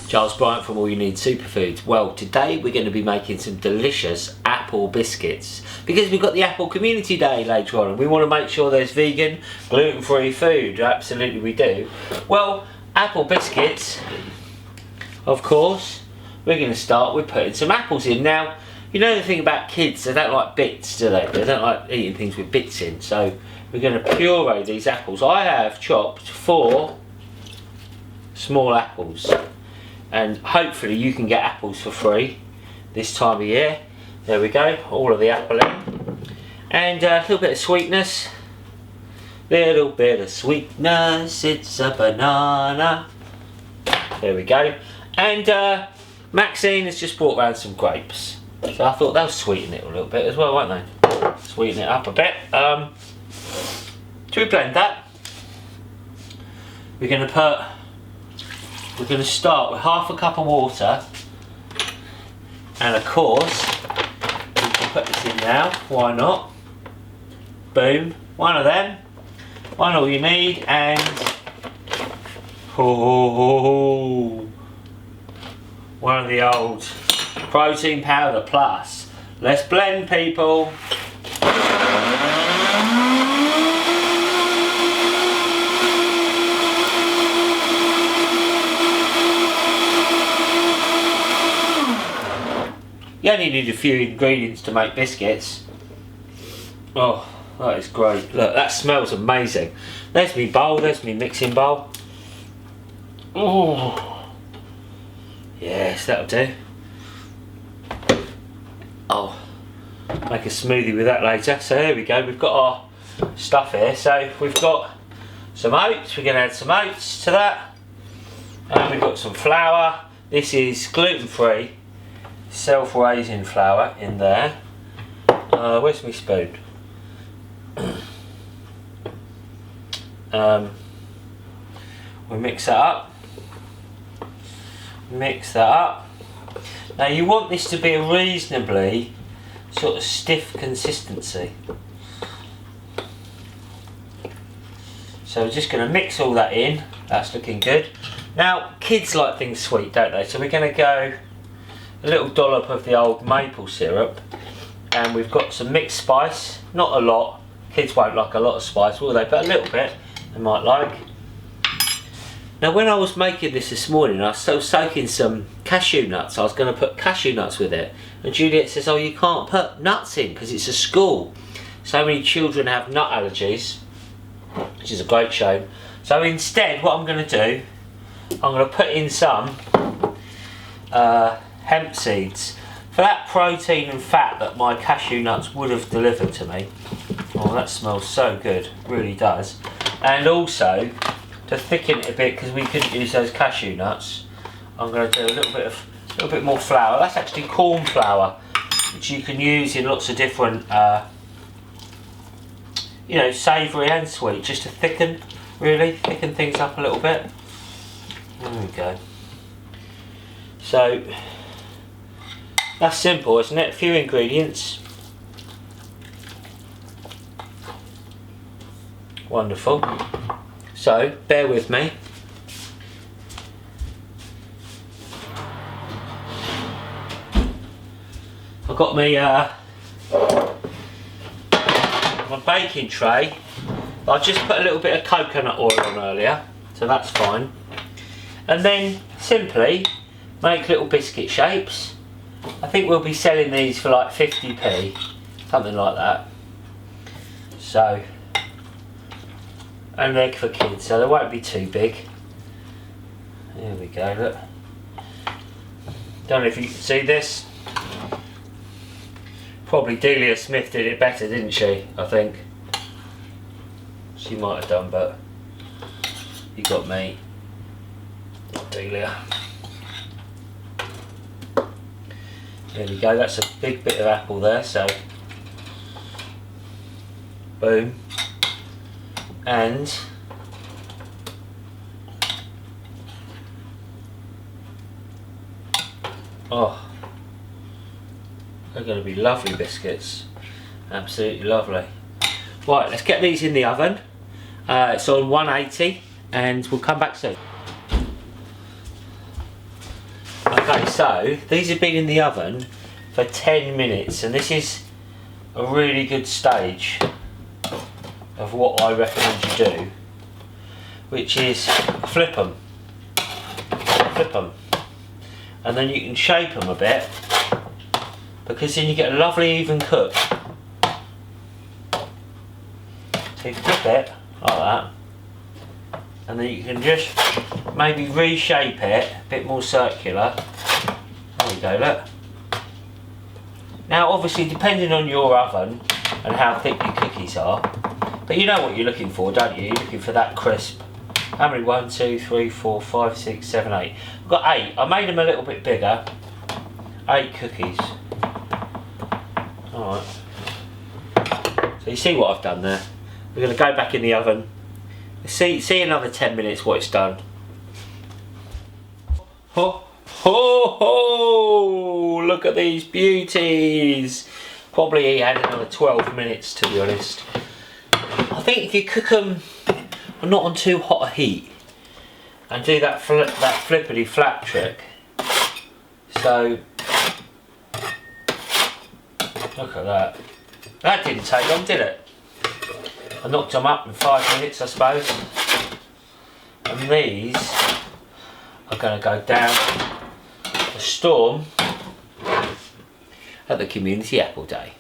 Giles Bryant from All You Need Superfoods. Well, today we're going to be making some delicious apple biscuits because we've got the Apple Community Day later on and we want to make sure there's vegan, gluten-free food. Absolutely we do. Well, apple biscuits, of course, we're going to start with putting some apples in. Now, you know the thing about kids, they don't like bits, do they? They don't like eating things with bits in, so we're going to puree these apples. I have chopped 4 small apples. And hopefully you can get apples for free this time of year. There we go, all of the apple in. And a little bit of sweetness. Little bit of sweetness, it's a banana. There we go. And Maxine has just brought round some grapes. So I thought they'll sweeten it a little bit as well, won't they? Sweeten it up a bit. Do we blend that? We're going to start with half a cup of water, and of course we can put this in now, why not? Boom, one of them, one all you need, and one of the old protein powder plus. Let's blend, people. You only need a few ingredients to make biscuits. Oh, that is great. Look, that smells amazing. There's me bowl, there's me mixing bowl. Oh, yes, that'll do. Oh, make a smoothie with that later. So there we go, we've got our stuff here. So we've got some oats, we're going to add some oats to that. And we've got some flour. This is gluten-free. Self-raising flour in there. Where's my spoon? We mix that up. Mix that up. Now you want this to be a reasonably sort of stiff consistency. So we're just going to mix all that in. That's looking good. Now kids like things sweet, don't they? So we're going to go a little dollop of the old maple syrup, and we've got some mixed spice, not a lot. Kids won't like a lot of spice, will they? But a little bit they might like. Now when I was making this morning, I was soaking some cashew nuts. I was going to put cashew nuts with it, and Juliet says, oh, you can't put nuts in because it's a school. So many children have nut allergies, which is a great shame. So instead what I'm going to do, I'm going to put in some hemp seeds for that protein and fat that my cashew nuts would have delivered to me. Oh, that smells so good, really does. And also to thicken it a bit, because we couldn't use those cashew nuts, I'm going to do a little bit more flour. That's actually corn flour, which you can use in lots of different you know, savoury and sweet, just to thicken things up a little bit. There we go. So that's simple, isn't it? A few ingredients. Wonderful. So, bear with me. I've got my baking tray. I just put a little bit of coconut oil on earlier, so that's fine. And then simply make little biscuit shapes. I think we'll be selling these for like 50p, something like that. So, an egg for kids, so they won't be too big. There we go, look. Don't know if you can see this. Probably Delia Smith did it better, didn't she? I think. She might have done, but you got me, Delia. There we go, that's a big bit of apple there, so boom. And oh, they're going to be lovely biscuits, absolutely lovely. Right, let's get these in the oven. It's on 180 and we'll come back soon. Okay, so these have been in the oven for 10 minutes, and this is a really good stage of what I recommend you do, which is flip them, and then you can shape them a bit, because then you get a lovely even cook. So you flip it like that, and then you can just maybe reshape it a bit more circular. There we go, look. Now obviously depending on your oven and how thick your cookies are, but you know what you're looking for, don't you? You're looking for that crisp. How many? 1, 2, 3, 4, 5, 6, 7, 8. I've got 8. I made them a little bit bigger. 8 cookies. Alright. So you see what I've done there. We're going to go back in the oven. See another 10 minutes what it's done. Ho ho ho! Look at these beauties. Probably had another 12 minutes to be honest. I think if you cook them not on too hot a heat and do that flippity flap trick. So look at that. That didn't take long, did it? I knocked them up in 5 minutes, I suppose. And these are going to go down the storm at the Community Apple Day.